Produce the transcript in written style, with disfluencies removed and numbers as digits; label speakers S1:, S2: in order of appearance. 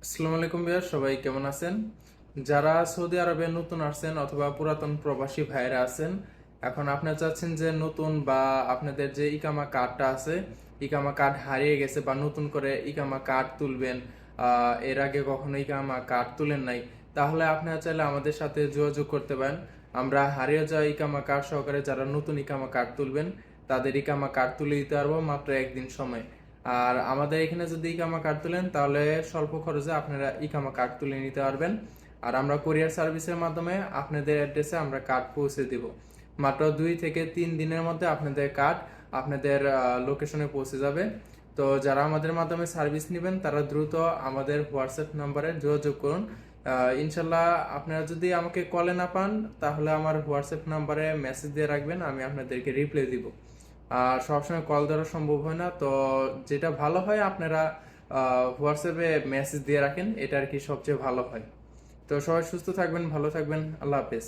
S1: আসসালামু আলাইকুম ভাইয়া, সবাই কেমন আছেন? যারা সৌদি আরবে নতুন আসছেন অথবা পুরাতন প্রবাসী ভাইরা আছেন, এখন আপনারা চাচ্ছেন যে নতুন বা আপনাদের যে ইকামা কার্ডটা আছে, ইকামা কার্ড হারিয়ে গেছে বা নতুন করে ইকামা কার্ড তুলবেন, এর আগে কখনো ইকামা কার্ড তুলেন নাই, তাহলে আপনারা চাইলে আমাদের সাথে যোগাযোগ করতে পারেন। আমরা হারিয়ে যাওয়া ইকামা কার্ড সহকারে যারা নতুন ইকামা কার্ড তুলবেন তাদের ইকামা কার্ড তুলে দিতে পারবো মাত্র একদিন সময়। আর আমাদের এখানে যদি ইকামা কার্ড তুলেন তাহলে স্বল্প খরচে আপনারা ইকামা কার্ড তুলে নিতে পারবেন। আর আমরা কুরিয়ার সার্ভিসের মাধ্যমে আপনাদের অ্যাড্রেসে আমরা কার্ড পৌঁছে দিব। মাত্র 2 থেকে 3 দিনের মধ্যে আপনাদের কার্ড আপনাদের লোকেশনে পৌঁছে যাবে। তো যারা আমাদের মাধ্যমে সার্ভিস নেবেন তারা দ্রুত আমাদের হোয়াটসঅ্যাপ নাম্বারে যোগাযোগ করুন। ইনশাল্লাহ আপনারা যদি আমাকে কলে না পান তাহলে আমার হোয়াটসঅ্যাপ নাম্বারে মেসেজ দিয়ে রাখবেন, আমি আপনাদেরকে রিপ্লাই দিব। আর সবসময় কল ধরা সম্ভব হয় না, তো যেটা ভালো হয় আপনারা হোয়াটসঅ্যাপে মেসেজ দিয়ে রাখেন, এটা আর কি সবচেয়ে ভালো হয়। তো সবাই সুস্থ থাকবেন, ভালো থাকবেন, আল্লাহ হাফেজ।